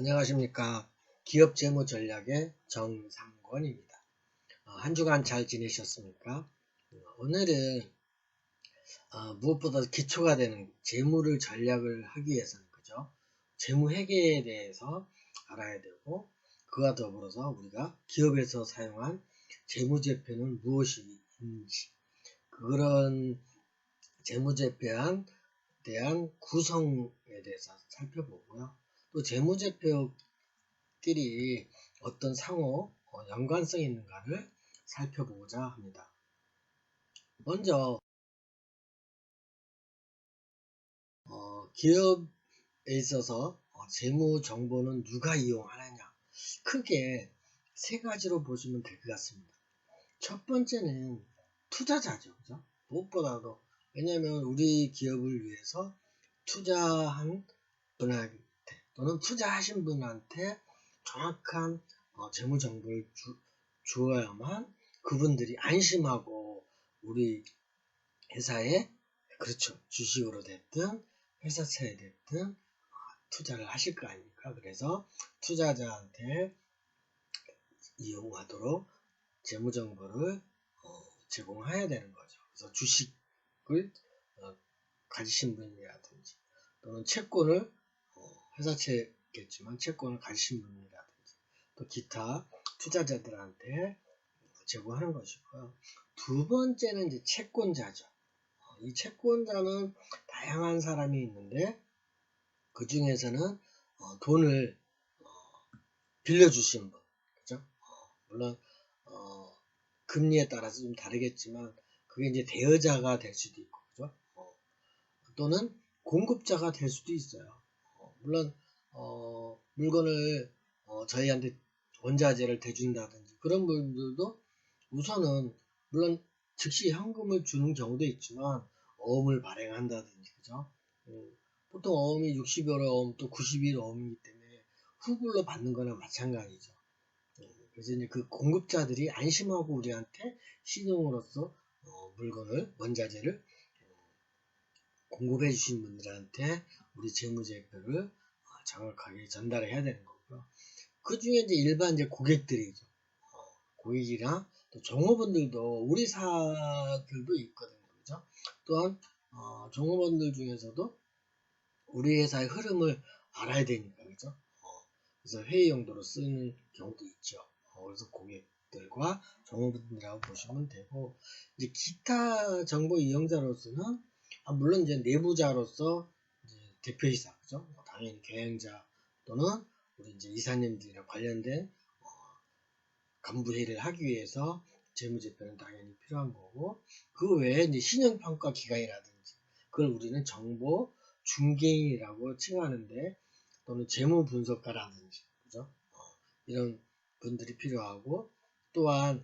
안녕하십니까. 기업 재무 전략의 정상권입니다. 한 주간 잘 지내셨습니까? 오늘은 무엇보다 기초가 되는 재무를 전략을 하기 위해서는 그죠? 재무 회계에 대해서 알아야 되고, 그와 더불어서 우리가 기업에서 사용한 재무제표는 무엇이 있는지, 그런 재무제표에 대한 구성에 대해서 살펴보고요. 또 재무제표끼리 어떤 상호 연관성이 있는가를 살펴보고자 합니다. 먼저 기업에 있어서 재무 정보는 누가 이용하느냐, 크게 세 가지로 보시면 될 것 같습니다. 첫 번째는 투자자죠. 그죠? 무엇보다도, 왜냐하면 우리 기업을 위해서 투자한 분한테 또는 투자하신 분한테 정확한 재무 정보를 주어야만 그분들이 안심하고 우리 회사에, 그렇죠, 주식으로 됐든 회사채에 됐든 투자를 하실 거 아닙니까? 그래서 투자자한테 이용하도록 재무 정보를 제공해야 되는 거죠. 그래서 주식을 가지신 분이라든지 또는 채권을 회사채겠지만 채권을 가지신 분이라든지 또 기타 투자자들한테 제공하는 것이고요. 두 번째는 이제 채권자죠. 이 채권자는 다양한 사람이 있는데 그 중에서는 돈을 빌려주신 분, 그죠? 물론 금리에 따라서 좀 다르겠지만 그게 이제 대여자가 될 수도 있고, 그죠? 또는 공급자가 될 수도 있어요. 물론 물건을 저희한테 원자재를 대준다든지 그런 분들도 우선은 물론 즉시 현금을 주는 경우도 있지만 어음을 발행한다든지, 그죠? 보통 어음이 60여 어음 또 90일 어음이기 때문에 후불로 받는 거나 마찬가지죠. 그래서 이제 그 공급자들이 안심하고 우리한테 신용으로서 물건을 원자재를 공급해 주신 분들한테 우리 재무제표를 정확하게 전달해야 되는 거고요. 그 중에 이제 일반 이제 고객들이죠. 고객이나 또 종업원들도 우리 사들도 있거든요. 그죠? 또한 종업원들 중에서도 우리 회사의 흐름을 알아야 되니까, 그죠? 그래서 회의 용도로 쓰는 경우도 있죠. 그래서 고객들과 종업원들이라고 보시면 되고, 이제 기타 정보 이용자로서는 물론 이제 내부자로서 이제 대표이사, 그죠? 당연히 경영자 또는 우리 이제 이사님들이랑 관련된 간부 회의를 하기 위해서 재무제표는 당연히 필요한 거고, 그 외에 이제 신용평가 기관이라든지 그걸 우리는 정보 중개인이라고 칭하는데, 또는 재무분석가라든지, 그죠? 이런 분들이 필요하고, 또한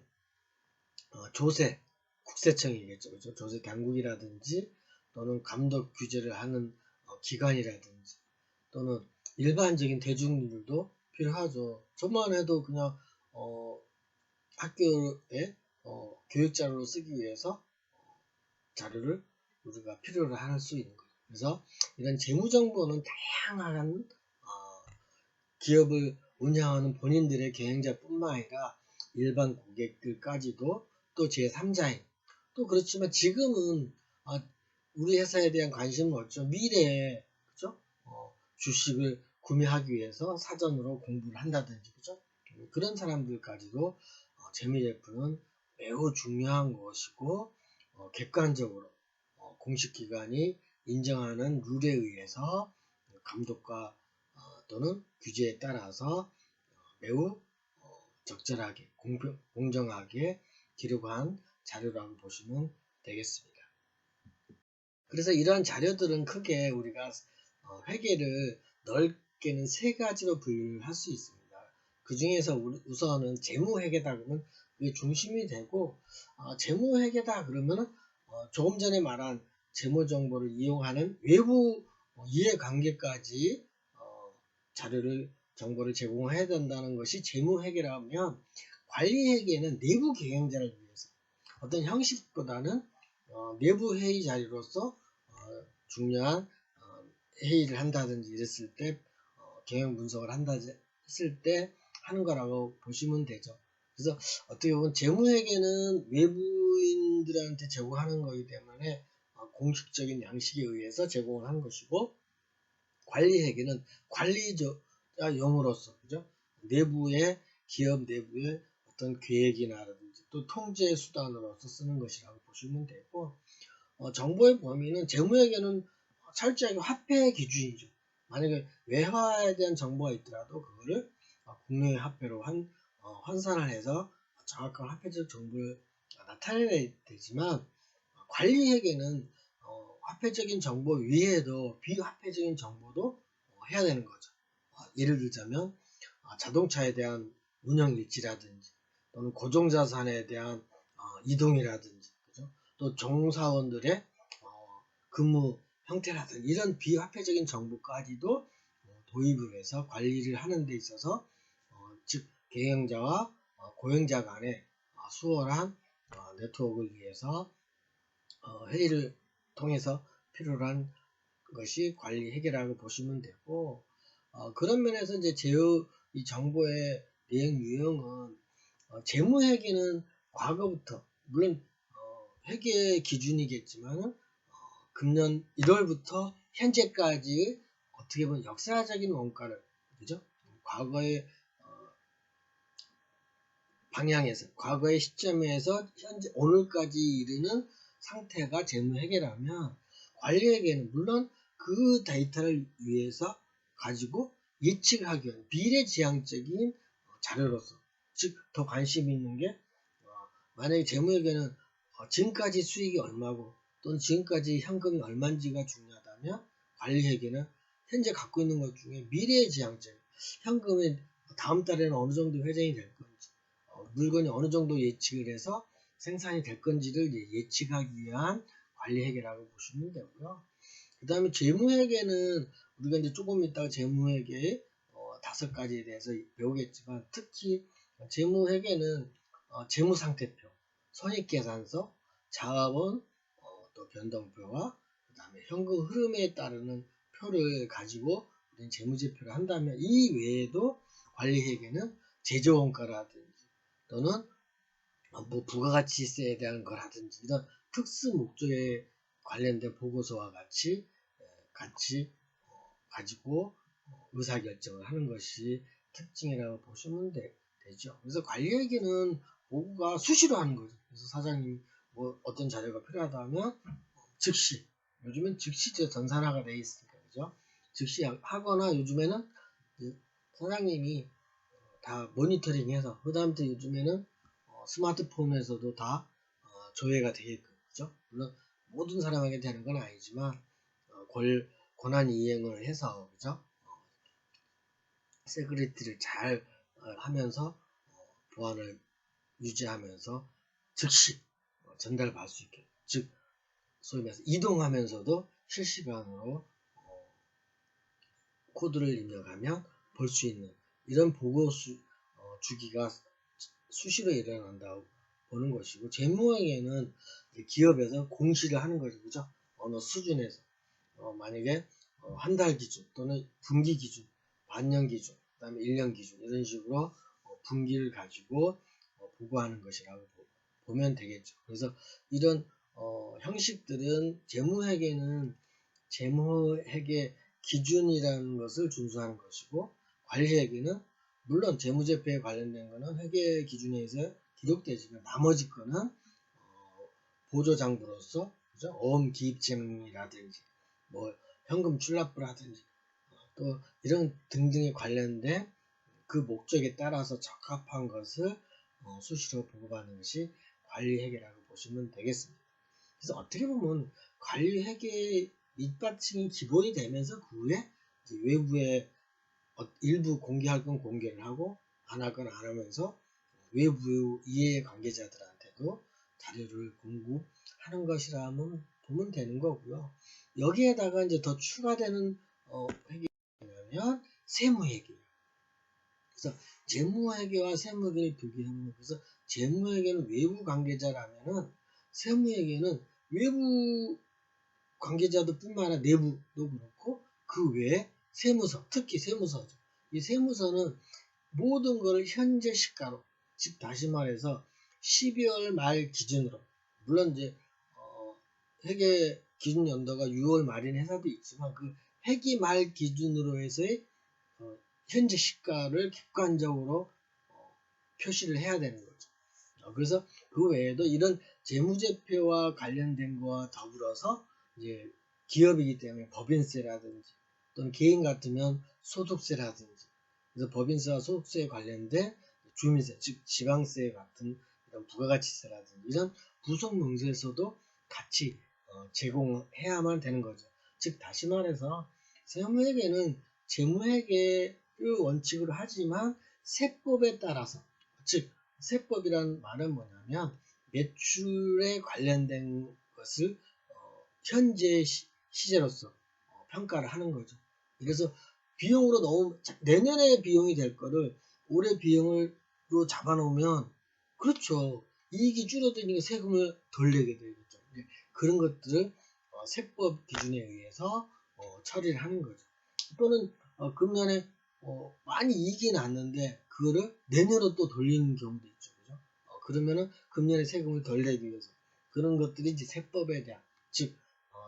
조세, 국세청이겠죠, 그죠? 조세 당국이라든지 또는 감독 규제를 하는 기관이라든지 또는 일반적인 대중들도 필요하죠. 저만 해도 그냥 학교에 교육자료로 쓰기 위해서 자료를 우리가 필요로 할 수 있는 거예요. 그래서 이런 재무정보는 다양한 기업을 운영하는 본인들의 경영자뿐만 아니라 일반 고객들까지도 또 제3자인, 또 그렇지만 지금은 우리 회사에 대한 관심은 없죠. 미래에, 그죠? 주식을 구매하기 위해서 사전으로 공부를 한다든지, 그죠? 그런 사람들까지도 재무제표는 매우 중요한 것이고, 객관적으로 공식기관이 인정하는 룰에 의해서 감독과 또는 규제에 따라서 매우 적절하게 공정하게 기록한 자료라고 보시면 되겠습니다. 그래서 이러한 자료들은 크게 우리가 회계를 넓게는 세 가지로 분류할 수 있습니다. 그 중에서 우선은 재무회계다 그러면 이게 중심이 되고, 재무회계다 그러면 조금 전에 말한 재무정보를 이용하는 외부 이해관계까지 정보를 제공해야 된다는 것이 재무회계라면, 관리회계는 내부 경영자를 위해서 어떤 형식보다는 내부 회의 자리로서 중요한 회의를 한다든지 이랬을 때 경영 분석을 한다 했을 때 하는 거라고 보시면 되죠. 그래서 어떻게 보면 재무회계는 외부인들한테 제공하는 거기 때문에 공식적인 양식에 의해서 제공을 한 것이고, 관리회계는 관리자용으로서, 그죠? 내부의, 기업 내부의 어떤 계획이나라든지 또 통제 수단으로서 쓰는 것이라고 보시면 되고, 정보의 범위는 재무회계는 철저하게 화폐 기준이죠. 만약에 외화에 대한 정보가 있더라도 그거를 국내외 화폐로 환산을 해서 정확한 화폐적 정보를 나타내야 되지만, 관리회계는 화폐적인 정보 외에도 비화폐적인 정보도 해야 되는 거죠. 예를 들자면 자동차에 대한 운영 일지라든지 또는 고정자산에 대한 이동이라든지, 그죠? 또 종사원들의 근무 형태라든지 이런 비화폐적인 정보까지도 도입을 해서 관리를 하는 데 있어서 즉 경영자와 고용자 간의 수월한 네트워크를 위해서 회의를 통해서 필요한 것이 관리 회계라고 보시면 되고, 그런 면에서 이제 이 정보의 내용 유형은 재무회계는 과거부터 물론 회계 기준이겠지만 금년 1월부터 현재까지 어떻게 보면 역사적인 원가를, 그죠? 과거의 방향에서, 과거의 시점에서 현재 오늘까지 이르는 상태가 재무회계라면, 관리회계는 물론 그 데이터를 위해서 가지고 예측하기 위한 미래지향적인 자료로서, 즉 더 관심 있는 게 만약에 재무회계는 지금까지 수익이 얼마고 또는 지금까지 현금이 얼마인지가 중요하다면, 관리회계는 현재 갖고 있는 것 중에 미래지향적인 현금이 다음 달에는 어느 정도 회전이 될 건지, 물건이 어느 정도 예측을 해서 생산이 될 건지를 예측하기 위한 관리회계라고 보시면 되고요. 그 다음에 재무회계는 우리가 이제 조금 이따가 재무회계의 5가지에 대해서 배우겠지만, 특히 재무회계는 재무상태표, 손익계산서, 자본, 또 변동표와 그 다음에 현금 흐름에 따르는 표를 가지고 우리는 재무제표를 한다면, 이 외에도 관리회계는 제조원가라든지 또는 뭐 부가가치세에 대한 거라든지 이런 특수 목적에 관련된 보고서와 같이 가지고 의사결정을 하는 것이 특징이라고 보시면 되죠. 그래서 관리회계는 보고가 수시로 하는 거죠. 그래서 사장님 뭐 어떤 자료가 필요하다면 즉시, 요즘엔 즉시 전산화가 되어 있으니까, 그죠? 즉시 하거나, 요즘에는 사장님이 다 모니터링해서, 그 다음부터 요즘에는 스마트폰에서도 다 조회가 되게끔, 그죠? 물론 모든 사람에게 되는 건 아니지만 권한 이행을 해서, 그죠? 세큐리티를 잘 하면서 보안을 유지하면서 즉시 전달받을 수 있게, 즉 소위 말해서 이동하면서도 실시간으로 코드를 입력하면 볼 수 있는 이런 보고 주기가 수시로 일어난다고 보는 것이고, 재무회계는 기업에서 공시를 하는 거죠. 그죠? 어느 수준에서 만약에 한 달 기준 또는 분기 기준, 반년 기준, 그 다음에 1년 기준, 이런 식으로 분기를 가지고 보고하는 것이라고 보면 되겠죠. 그래서 이런 형식들은, 재무회계는 재무회계 기준이라는 것을 준수하는 것이고, 관리회계는 물론 재무제표에 관련된 것은 회계 기준에 의해서 기록되지만, 나머지 거는 보조장부로서, 그죠? 어음 기입증이라든지 뭐 현금 출납부라든지 또 이런 등등에 관련된 그 목적에 따라서 적합한 것을 수시로 보고받는 것이 관리회계라고 보시면 되겠습니다. 그래서 어떻게 보면 관리회계 밑받침이 기본이 되면서 그 후에 외부에 일부 공개할 건 공개를 하고 안 할 건 안 하면서 외부 이해 관계자들한테도 자료를 공급하는 것이라면 보면 되는 거고요. 여기에다가 이제 더 추가되는 회계냐면 세무회계. 그래서 재무회계와 세무회계를 비교하면, 그래서 재무회계는 외부 관계자라면은 세무회계는 외부 관계자도 뿐만 아니라 내부도 그렇고 그 외에 세무서, 특히 세무서죠. 이 세무서는 모든 걸 현재 시가로, 즉 다시 말해서 12월 말 기준으로, 물론 이제 회계 기준 연도가 6월 말인 회사도 있지만 그 회기 말 기준으로 해서의 현재 시가를 객관적으로 표시를 해야 되는 거죠. 그래서 그 외에도 이런 재무제표와 관련된 거와 더불어서 이제 기업이기 때문에 법인세라든지 또는 개인 같으면 소득세라든지, 그래서 법인세와 소득세에 관련된 주민세, 즉 지방세 같은 이런 부가가치세라든지 이런 부속 명세서도 같이 제공해야만 되는 거죠. 즉 다시 말해서 세무회계는 재무회계를 원칙으로 하지만 세법에 따라서, 즉 세법이란 말은 뭐냐면 매출에 관련된 것을 현재 시제로서 평가를 하는 거죠. 그래서 비용으로 너무 내년에 비용이 될 거를 올해 비용으로 잡아놓으면 그렇죠. 이익이 줄어드니까 세금을 덜 내게 되겠죠. 그런 것들을 세법 기준에 의해서 처리를 하는 거죠. 또는 금년에 많이 이익이 났는데 그거를 내년으로 또 돌리는 경우도 있죠. 그죠? 그러면은 금년에 세금을 덜 내기 위해서 그런 것들이 이제 세법에 대한, 즉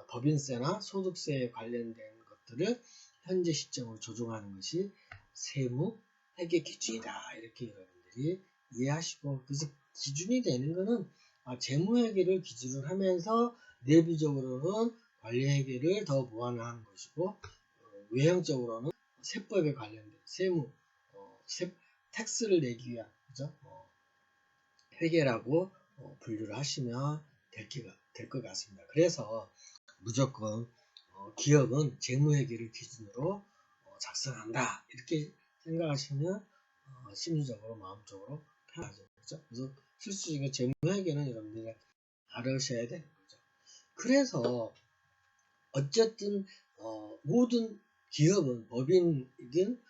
법인세나 소득세에 관련된 것들을 현재 시점으로 조정하는 것이 세무 회계 기준이다. 이렇게 여러분들이 이해하시고, 그래서 기준이 되는 거는 재무회계를 기준으로 하면서 내부적으로는 관리회계를 더 보완하는 것이고, 외형적으로는 세법에 관련된 세무, 텍스를 내기 위한, 그죠? 회계라고 분류를 하시면 될 것 같습니다. 그래서 무조건 기업은 재무회계를 기준으로 작성한다. 이렇게 생각하시면 심리적으로, 마음적으로 편하죠. 그렇죠? 그래서 실질적인 재무회계는 여러분들이 알으셔야 되는 거죠. 그래서 어쨌든 모든 기업은 법인이든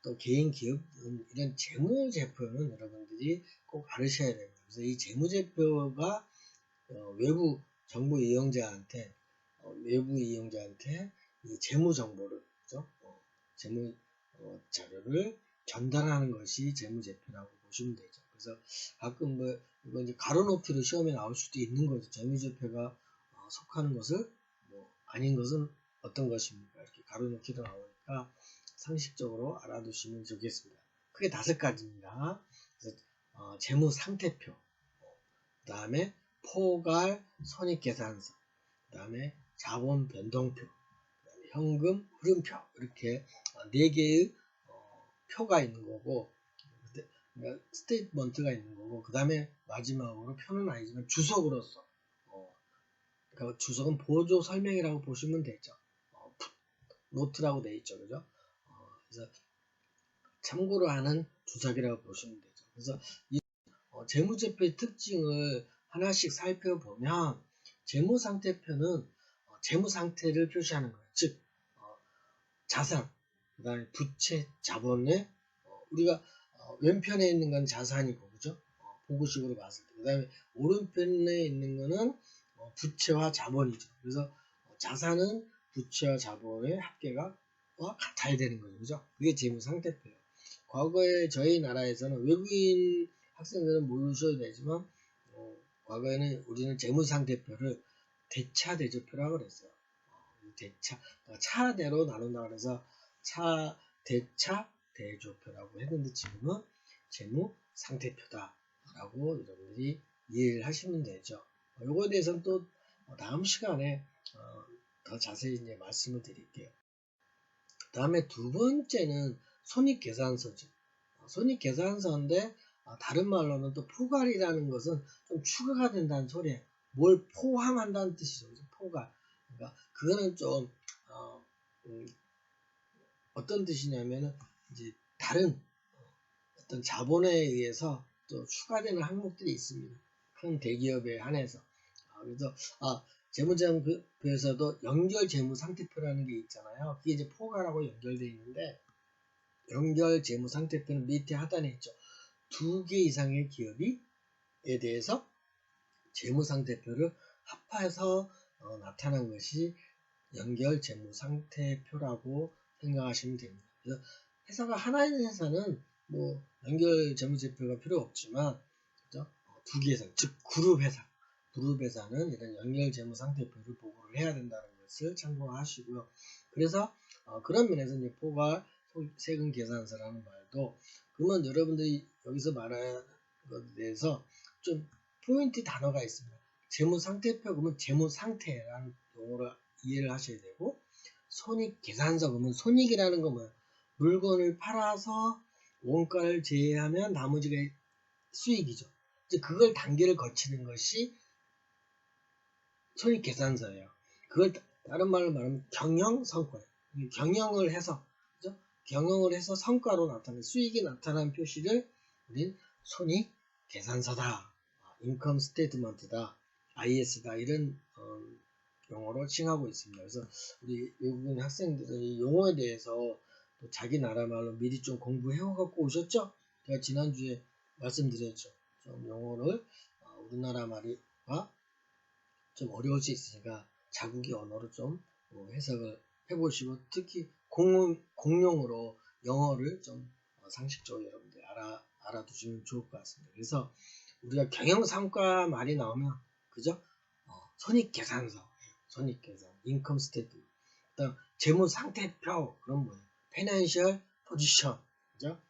또 개인 기업은 이런 재무제표는 여러분들이 꼭 알으셔야 됩니다. 그래서 이 재무제표가 외부 정보 이용자한테 이 재무 정보를, 그죠? 재무 자료를 전달하는 것이 재무제표라고 보시면 되죠. 그래서 가끔 이거 이제 가로놓기로 시험에 나올 수도 있는 거죠. 재무제표가 속하는 것을 아닌 것은 어떤 것입니까? 이렇게 가로놓기로 나오니까 상식적으로 알아두시면 좋겠습니다. 크게 5가지입니다. 그래서 재무상태표, 그 다음에 포괄 손익계산서, 그 다음에 자본 변동표, 그 다음에 현금 흐름표, 이렇게 4개의 표가 있는 거고, 그러니까 스테이트먼트가 있는 거고, 그 다음에 마지막으로 표는 아니지만 주석으로서, 그러니까 주석은 보조 설명이라고 보시면 되죠. 노트라고 되어 있죠, 그죠? 그래서 참고로 하는 주석이라고 보시면 되죠. 그래서 이 재무제표의 특징을 하나씩 살펴보면, 재무상태표는 재무상태를 표시하는 거예요. 즉 자산, 그 다음에 부채, 자본에 우리가 왼편에 있는 건 자산이고, 그죠? 보고식으로 봤을 때. 그 다음에 오른편에 있는 거는 부채와 자본이죠. 그래서 자산은 부채와 자본의 합계가 같아야 되는 거죠. 그죠? 그게 재무상태표예요. 과거에 저희 나라에서는 외국인 학생들은 모르셔도 되지만 과거에는 우리는 재무상태표를 대차대조표라고 그랬어요. 대차, 차대로 나눈다 그래서 대차 대조표라고 했는데 지금은 재무상태표다라고 여러분들이 이해를 하시면 되죠. 요거에 대해서는 또 다음 시간에 더 자세히 이제 말씀을 드릴게요. 다음에 두 번째는 손익계산서죠. 손익계산서인데 다른 말로는 또 포괄이라는 것은 좀 추가가 된다는 소리예요. 뭘 포함한다는 뜻이죠. 포괄. 그러니까 그거는 좀 어떤 뜻이냐면은 이제 다른 어떤 자본에 의해서 또 추가되는 항목들이 있습니다. 큰 대기업에 한해서. 그래서 재무제표에서도 연결재무상태표라는 게 있잖아요. 그게 이제 포괄하고 연결되어 있는데, 연결재무상태표는 밑에 하단에 있죠. 2개 이상의 기업에 대해서 재무상태표를 합해서 나타난 것이 연결재무상태표라고 생각하시면 됩니다. 그래서 회사가 하나인 회사는 뭐 연결 재무제표가 필요 없지만, 그죠? 두 개 회사, 즉 그룹 회사는 이런 연결 재무 상태표를 보고를 해야 된다는 것을 참고하시고요. 그래서 그런 면에서 이제 포괄 세금 계산서라는 말도, 그러면 여러분들이 여기서 말하는 것에 대해서 좀 포인트 단어가 있습니다. 재무 상태표 그러면 재무 상태라는 용어로 이해를 하셔야 되고, 손익 계산서 그러면 손익이라는 건 뭐야? 물건을 팔아서 원가를 제외하면 나머지가 수익이죠. 이제 그걸 단계를 거치는 것이 손익 계산서예요. 그걸 다른 말로 말하면 경영 성과예요. 경영을 해서, 그죠? 경영을 해서 성과로 나타나는 수익이 나타나는 표시를 우린 손익 계산서다, 인컴 스테이트먼트다, IS다 이런 용어로 칭하고 있습니다. 그래서 우리 외국인 학생들은 이 용어에 대해서 또 자기 나라 말로 미리 좀 공부해 갖고 오셨죠? 제가 지난주에 말씀드렸죠. 좀 용어를 우리나라 말과 좀 어려울 수 있으니까 자국의 언어로 좀 해석을 해보시고, 특히 공용으로 영어를 좀 상식적으로 여러분들 알아두시면 좋을 것 같습니다. 그래서 우리가 경영성과 말이 나오면, 그죠? 손익계산서, 손익계산, 인컴 스테이트먼트, 그다음 재무상태표, 그런 뭐예요? 페이낸셜 포지션, 그죠?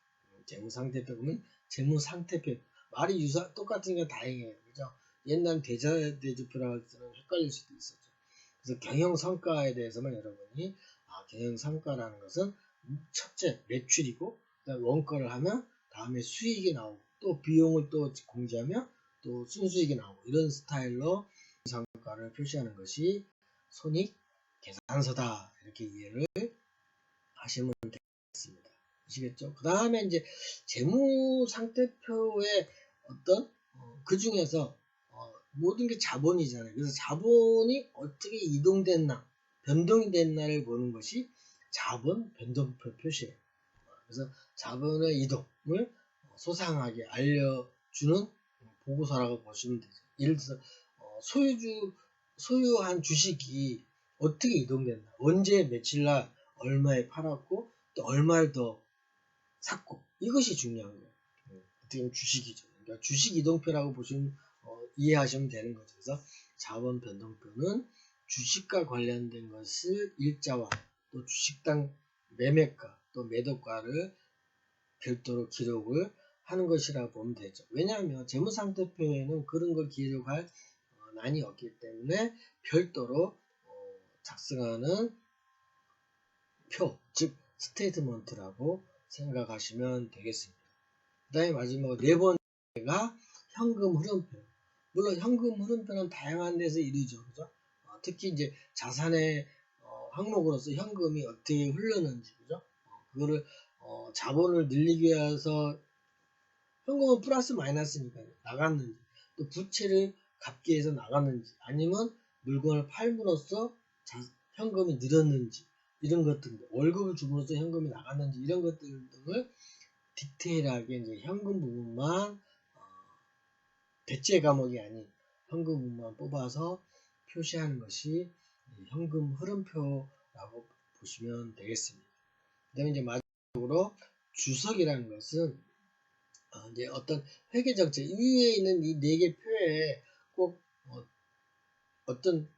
재무상태표 그러면 재무상태표, 말이 똑같으니까 다행이에요, 그죠? 옛날 대자대조표라고 할 때는 헷갈릴 수도 있었죠. 그래서 경영성과에 대해서만 여러분이 경영성과라는 것은 첫째 매출이고, 그다음 원가를 하면 다음에 수익이 나오고, 또 비용을 또 공제하면 또 순수익이 나오고, 이런 스타일로 성과를 표시하는 것이 손익 계산서다, 이렇게 이해를 하시면 되겠습니다. 아시겠죠? 그 다음에 이제 재무 상태표의 어떤 그 중에서 모든 게 자본이잖아요. 그래서 자본이 어떻게 이동됐나, 변동이 됐나를 보는 것이 자본 변동표 표시예요. 그래서 자본의 이동을 소상하게 알려주는 보고서라고 보시면 되죠. 예를 들어서 소유한 주식이 어떻게 이동됐나, 언제 며칠날 얼마에 팔았고 또 얼마를 더 샀고, 이것이 중요한 거예요. 어떻게 보면 주식이죠. 그러니까 주식 이동표라고 보시면 이해하시면 되는 거죠. 그래서 자본 변동표는 주식과 관련된 것을 일자와 또 주식당 매매가 또 매도가를 별도로 기록을 하는 것이라고 보면 되죠. 왜냐하면 재무상태표에는 그런 걸 기록할 난이 없기 때문에 별도로 작성하는 표, 즉 스테이트먼트라고 생각하시면 되겠습니다. 그 다음에 마지막으로 네 번째가 현금 흐름표. 물론 현금 흐름표는 다양한 데서 이루죠. 그죠? 특히 이제 자산의 항목으로서 현금이 어떻게 흐르는지, 그죠? 그거를 자본을 늘리기 위해서 현금은 플러스 마이너스니까 나갔는지, 또 부채를 갚기 위해서 나갔는지, 아니면 물건을 팔므로써 현금이 늘었는지, 이런 것들, 월급을 줌으로써 현금이 나갔는지, 이런 것들 등을 디테일하게 이제 현금 부분만 대체 과목이 아닌 현금 부분만 뽑아서 표시하는 것이 현금 흐름표라고 보시면 되겠습니다. 그 다음에 이제 마지막으로 주석이라는 것은 이제 어떤 회계 정책 위에 있는 이 네 개 표에 꼭 어떤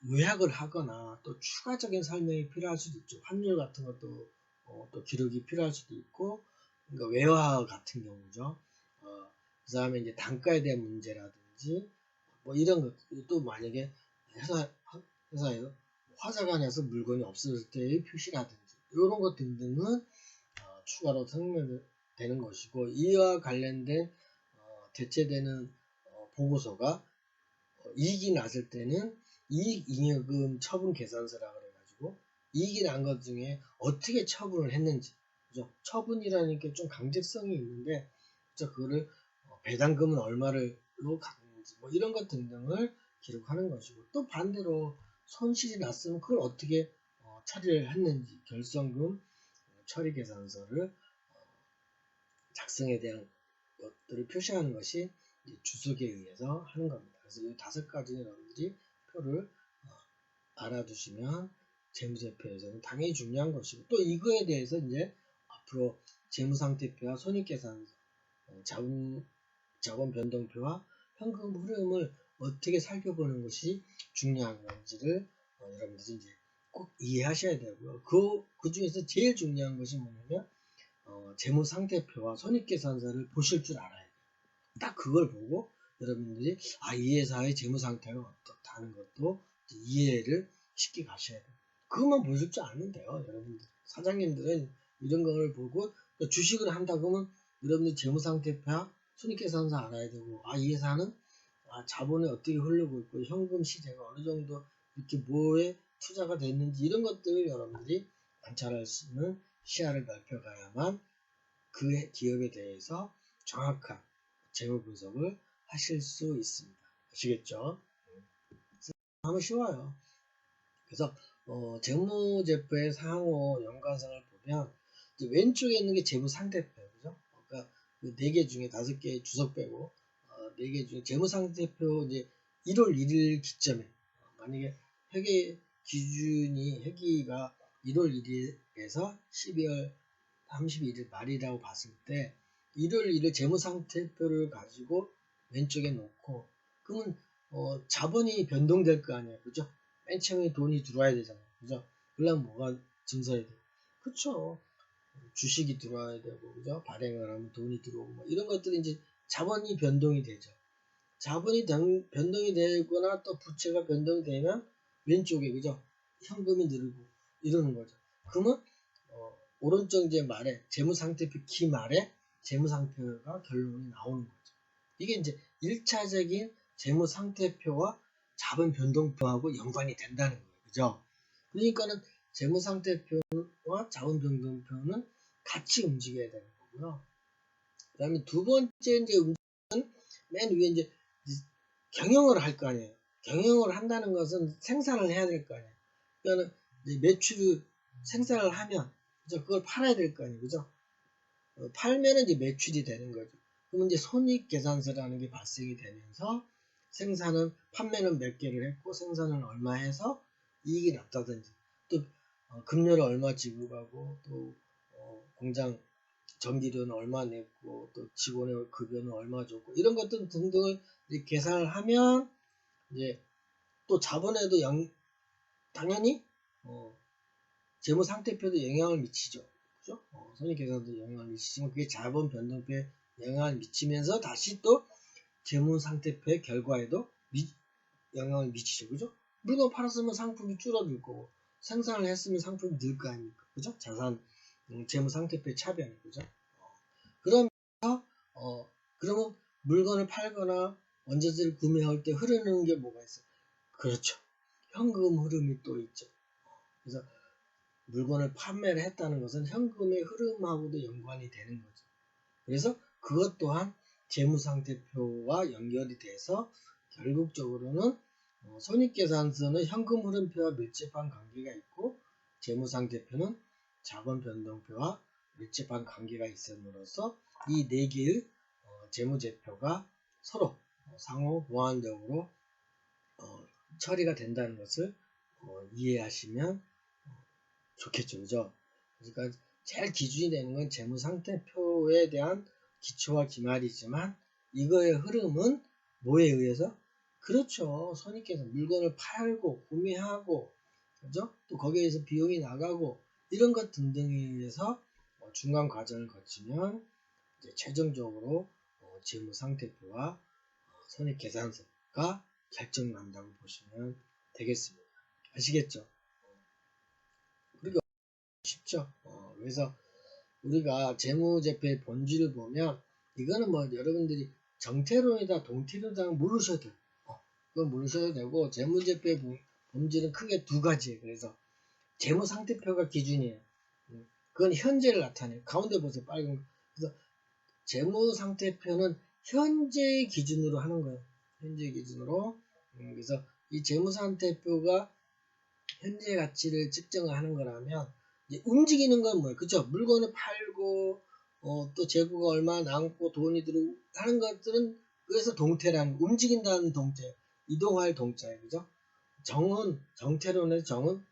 요약을 하거나 또 추가적인 설명이 필요할 수도 있죠. 환율 같은 것도 또 기록이 필요할 수도 있고, 그러니까 외화 같은 경우죠. 그 다음에 이제 단가에 대한 문제라든지 뭐 이런 것, 또 만약에 회사에서 화자간에서 물건이 없어질 때의 표시라든지 이런 것 등등은 추가로 설명되는 것이고, 이와 관련된 대체되는 보고서가 이익이 났을 때는 이익잉여금 처분 계산서라 그래가지고 이익이 난 것 중에 어떻게 처분을 했는지, 그죠? 처분이라는 게 좀 강제성이 있는데, 그죠? 그거를 배당금은 얼마로 갔는지 뭐 이런 것 등등을 기록하는 것이고, 또 반대로 손실이 났으면 그걸 어떻게 처리를 했는지 결손금 처리 계산서를 작성에 대한 것들을 표시하는 것이 주석에 의해서 하는 겁니다. 그래서 이 5가지 여러분들이 표를 알아두시면 재무제표에서는 당연히 중요한 것이고, 또 이거에 대해서 이제 앞으로 재무상태표와 손익계산서, 자본 변동표와 현금 흐름을 어떻게 살펴보는 것이 중요한 건지를 여러분들이 이제 꼭 이해하셔야 되고요. 그 중에서 제일 중요한 것이 뭐냐면 재무상태표와 손익계산서를 보실 줄 알아야 돼요. 딱 그걸 보고 여러분들이 이 회사의 재무상태가 어떻다는 것도 이해를 쉽게 가셔야 돼요. 그것만 보실 줄 아면 돼요. 여러분들 사장님들은 이런 걸 보고 주식을 한다 그러면 여러분들 재무상태표와 손익계산서 알아야 되고, 이 회사는 자본이 어떻게 흐르고 있고 현금 시세가 어느 정도 이렇게 뭐에 투자가 됐는지 이런 것들을 여러분들이 관찰할 수 있는 시야를 넓혀가야만 그 기업에 대해서 정확한 재무 분석을 하실 수 있습니다. 아시겠죠? 하면 쉬워요. 그래서 재무제표의 상호 연관성을 보면 왼쪽에 있는 게 재무상태표, 그죠? 그러니까 그 4개 중에 5개 주석 빼고 4개 중에 재무상태표 이제 1월 1일 기점에 만약에 회기가 1월 1일에서 12월 31일 말이라고 봤을 때 1월 1일 재무상태표를 가지고 왼쪽에 놓고, 그러면 자본이 변동될 거 아니에요, 그죠? 맨 처음에 돈이 들어와야 되잖아요, 그죠? 그러려면 뭐가 증서해야 돼요? 그쵸? 주식이 들어와야 되고, 그죠? 발행을 하면 돈이 들어오고, 뭐 이런 것들이 이제 자본이 변동이 되죠. 자본이 변동이 되거나 또 부채가 변동이 되면 왼쪽에, 그죠? 현금이 늘고 이러는 거죠. 그러면 오른쪽 이제 말에 재무상태표 키 말에 재무상태가 결론이 나오는 거죠. 이게 이제 1차적인 재무상태표와 자본변동표하고 연관이 된다는 거예요. 그죠? 그러니까는 재무상태표와 자본변동표는 같이 움직여야 되는 거고요. 그 다음에 두 번째 이제 움직임은 맨 위에 이제 경영을 할 거 아니에요. 경영을 한다는 것은 생산을 해야 될 거 아니에요. 그러니까 매출을 생산을 하면 그걸 팔아야 될 거 아니에요, 그죠? 팔면은 이제 매출이 되는 거죠. 그러면 이제 손익계산서라는 게 발생이 되면서 생산은 판매는 몇 개를 했고 생산은 얼마 해서 이익이 났다든지, 또 급료를 얼마 지급하고 또 공장 전기료는 얼마 냈고 또 직원의 급여는 얼마 줬고 이런 것들 등등을 계산을 하면 이제 또 자본에도 당연히 재무상태표도 영향을 미치죠. 그죠? 손익계산도 영향을 미치지만 그게 자본 변동표에 영향을 미치면서 다시 또 재무상태표의 결과에도 영향을 미치죠. 그죠? 물건 팔았으면 상품이 줄어들 거고 생산을 했으면 상품이 늘 거 아닙니까? 그죠? 자산 재무상태표의 차변이, 그죠? 그러면서 그러면 물건을 팔거나 원재료를 구매할 때 흐르는 게 뭐가 있어요? 그렇죠. 현금 흐름이 또 있죠. 그래서 물건을 판매를 했다는 것은 현금의 흐름하고도 연관이 되는 거죠. 그래서 그것 또한 재무상태표와 연결이 돼서 결국적으로는 손익계산서는 현금 흐름표와 밀접한 관계가 있고 재무상태표는 자본변동표와 밀접한 관계가 있음으로써 이 4개의 재무제표가 서로 상호 보완적으로 처리가 된다는 것을 이해하시면 좋겠죠, 그죠? 그러니까 제일 기준이 되는 건 재무상태표에 대한 기초와 기말이지만 이거의 흐름은 뭐에 의해서? 그렇죠. 손익계산, 물건을 팔고 구매하고, 그죠? 또 거기에서 비용이 나가고 이런 것 등등에 의해서 중간 과정을 거치면 이제 최종적으로 재무상태표와 손익계산서가 결정난다고 보시면 되겠습니다. 아시겠죠? 그리고 쉽죠. 그래서 우리가 재무제표의 본질을 보면 이거는 뭐 여러분들이 정태론이다 동태론이다 모르셔도 돼요. 그건 모르셔도 되고 재무제표의 본질은 크게 두 가지예요. 그래서 재무상태표가 기준이에요. 그건 현재를 나타내요. 가운데 보세요. 빨간 거. 그래서 재무상태표는 현재 기준으로 하는 거예요. 현재 기준으로. 그래서 이 재무상태표가 현재 가치를 측정하는 거라면 이제 움직이는 건 뭐예요? 그죠? 물건을 팔고 또 재고가 얼마 남고 돈이 들어오고 하는 것들은 그래서 동태라는 움직인다는 동태, 이동할 동자예요. 그죠? 정은 정태론의 정은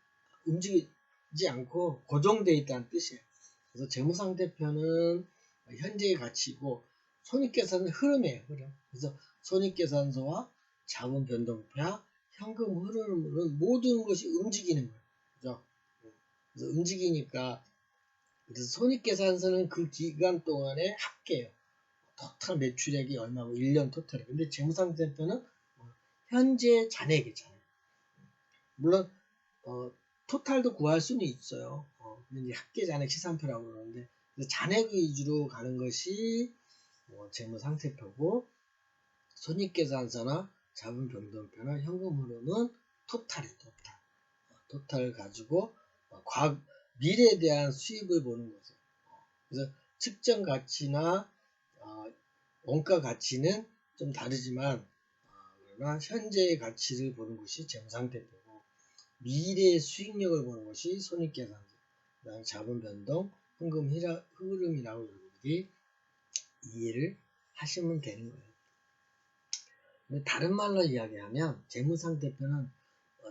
움직이지 않고 고정되어 있다는 뜻이에요. 그래서 재무상태표는 현재의 가치고 손익계산은 흐름이에요. 흐름. 그래서 손익계산서와 자본변동표와 현금 흐름은 모든 것이 움직이는 거예요. 그죠? 그래서 움직이니까 그래서 손익계산서는 그 기간 동안의 합계예요. 토탈 매출액이 얼마고 1년 토탈이. 근데 재무상태표는 현재 잔액이 잔액. 물론 토탈도 구할 수는 있어요. 근데 합계 잔액 시산표라고 그러는데 잔액 위주로 가는 것이 재무상태표고 손익계산서나 자본변동표나 현금 흐름은 토탈이에요. 토탈을 가지고 미래에 대한 수입을 보는 거죠. 그래서 측정 가치나 원가 가치는 좀 다르지만 그러나 현재의 가치를 보는 것이 재무상태표고 미래의 수익력을 보는 것이 손익계산서, 그다음에 자본변동, 현금 흐름이라고 여러분들이 이해를 하시면 되는 거예요. 다른 말로 이야기하면 재무상태표는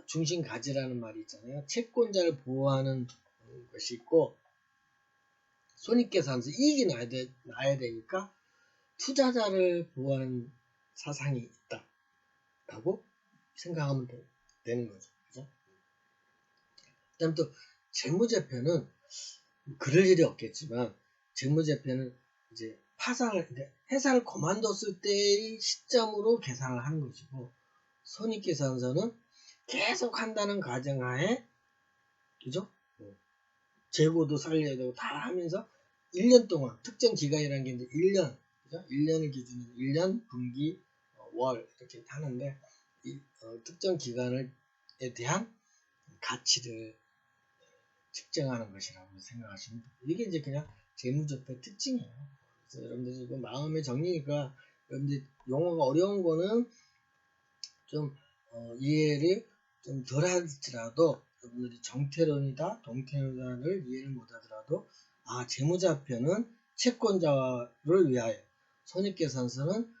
중심가지라는 말이 있잖아요. 채권자를 보호하는 것이 있고 손익계산서 이익이 나야 되니까 투자자를 보호하는 사상이 있다라고 생각하면 되는 거죠. 그죠? 그다음 또 재무제표는 그럴 일이 없겠지만 재무제표는 이제 회사를 그만뒀을 때의 시점으로 계산을 하는 것이고 손익계산서는 계속 한다는 가정하에 그죠? 재고도 살려야 되고 다 하면서 1년 동안 특정 기간이라는 게 이제 1년 그죠? 1년을 기준으로 1년, 분기, 월 이렇게 하는데 특정 기간에 대한 가치를 측정하는 것이라고 생각하시면 됩니다. 이게 이제 그냥 재무제표 특징이에요. 그래서 여러분들 지금 마음의 정리니까 여러분들 용어가 어려운 거는 좀 이해를 좀 덜 할지라도 여러분들이 정태론이다, 동태론을 이해를 못하더라도 재무자표는 채권자를 위하여, 손익계산서는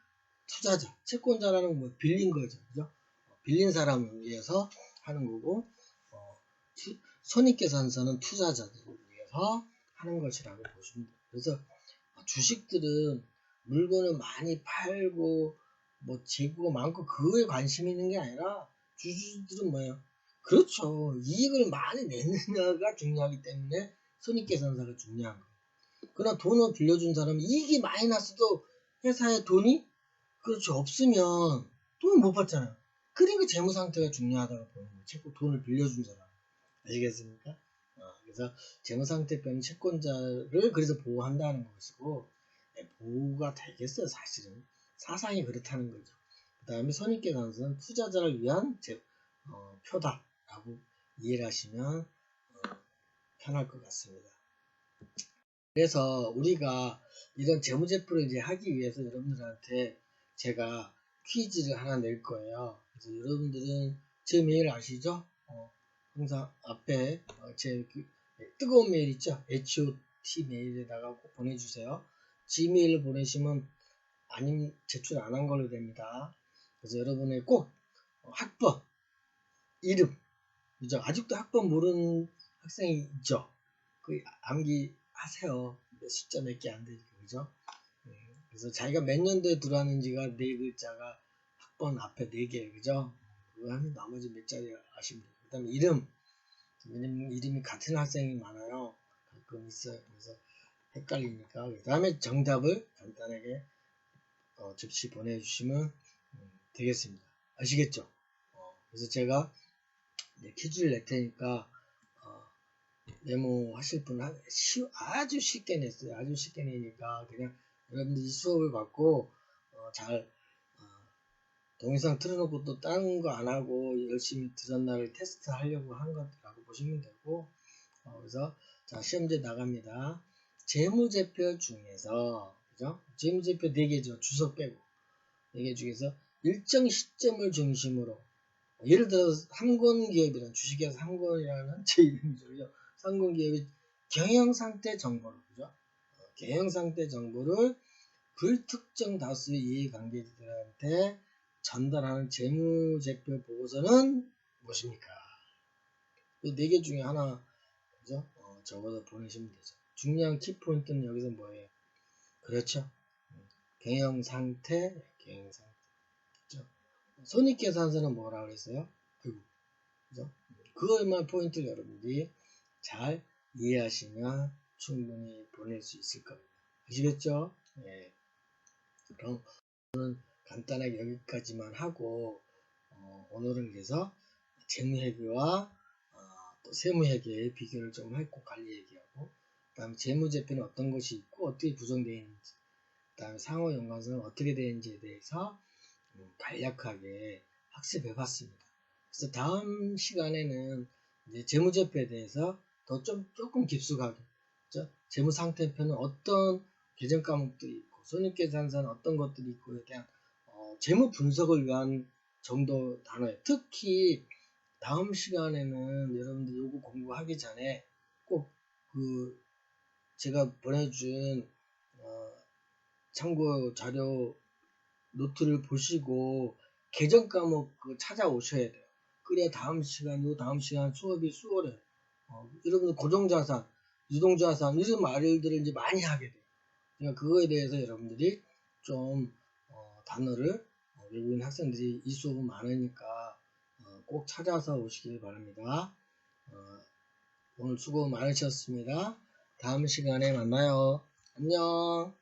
투자자, 채권자라는 뭐 빌린 거죠, 그죠? 빌린 사람을 위해서 하는 거고 손익계산서는 투자자들을 위해서 하는 것이라고 보시면 돼요. 그래서 주식들은 물건을 많이 팔고 뭐 재고가 많고 그거에 관심이 있는 게 아니라 주주들은 뭐예요? 그렇죠. 이익을 많이 내느냐가 중요하기 때문에 손익계산서가 중요한 거예요. 그러나 돈을 빌려준 사람은 이익이 많이 났어도 회사에 돈이 그렇죠 없으면 돈을 못 받잖아요. 그러니까 재무상태가 중요하다고 보는 거예요. 자꾸 돈을 빌려준 사람. 아시겠습니까? 그래서 재무상태표는 채권자를 그래서 보호한다는 것이고 보호가 되겠어요. 사실은 사상이 그렇다는 거죠. 그 다음에 손익계산서는 투자자를 위한 표다라고 이해를 하시면 편할 것 같습니다. 그래서 우리가 이런 재무제표를 이제 하기 위해서 여러분들한테 제가 퀴즈를 하나 낼 거예요. 그래서 여러분들은 제 메일 아시죠? 항상 앞에 제 뜨거운 메일 있죠? HOT 메일에다가 꼭 보내주세요. G메일을 보내시면 아니면 제출 안 한 걸로 됩니다. 그래서 여러분의 꼭 학번, 이름, 그죠? 아직도 학번 모르는 학생이 있죠? 그 암기하세요. 숫자 몇 개 안 되니까, 그죠? 그래서 자기가 몇 년도에 들어왔는지가 네 글자가 학번 앞에 4개, 그죠? 그거 하면 나머지 몇 자리 아시면 돼요. 그 다음에 이름, 왜냐면 이름이 같은 학생이 많아요. 가끔 있어요. 그래서 헷갈리니까. 그 다음에 정답을 간단하게 접시 보내주시면 되겠습니다. 아시겠죠? 그래서 제가 퀴즈를 낼 테니까 메모하실 분은 아주 쉽게 냈어요. 아주 쉽게 내니까 그냥 여러분들이 수업을 받고 잘 동영상 틀어놓고 또 다른 거 안 하고 열심히 들었나를 테스트 하려고 한 것라고 보시면 되고 그래서 자 시험제 나갑니다. 재무제표 중에서 그죠? 재무제표 4개죠. 주석 빼고 4개 중에서 일정 시점을 중심으로 예를 들어서 삼권기업이라는 주식회사 삼권이라는 제 이름이죠. 그죠? 삼권기업의 경영상태 정보를 그죠? 경영상태 정보를 불특정 다수의 이해관계자들한테 전달하는 재무제표 보고서는 무엇입니까? 이 4개 중에 하나, 그죠? 적어서 보내시면 되죠. 중요한 키포인트는 여기서 뭐예요? 그렇죠. 경영 상태, 그죠? 손익계산서는 뭐라 그랬어요? 그죠? 그것만 포인트를 여러분들이 잘 이해하시면 충분히 보낼 수 있을 겁니다. 아시겠죠? 예. 그럼 간단하게 여기까지만 하고, 오늘은 그래서 재무회계와 또 세무회계의 비교를 좀 했고, 관리 얘기하고, 그 다음에 재무제표는 어떤 것이 있고 어떻게 구성되어 있는지, 그 다음에 상호 연관성은 어떻게 되는지에 대해서 간략하게 학습해 봤습니다. 그래서 다음 시간에는 이제 재무제표에 대해서 더 조금 깊숙하게, 그렇죠? 재무상태표는 어떤 계정 과목들이 있고, 손익계산서는 어떤 것들이 있고에 대한 재무 분석을 위한 정도 단어예요. 특히 다음 시간에는 여러분들 요거 공부하기 전에 꼭 그 제가 보내준 참고 자료 노트를 보시고 계정 과목 찾아오셔야 돼요. 그래야 다음 시간 수업이 수월해요. 여러분들 고정자산, 유동자산 이런 말들을 이제 많이 하게 돼요. 그러니까 그거에 대해서 여러분들이 좀 단어를 외국인 학생들이 이 수업은 많으니까 꼭 찾아서 오시길 바랍니다. 오늘 수고 많으셨습니다. 다음 시간에 만나요. 안녕.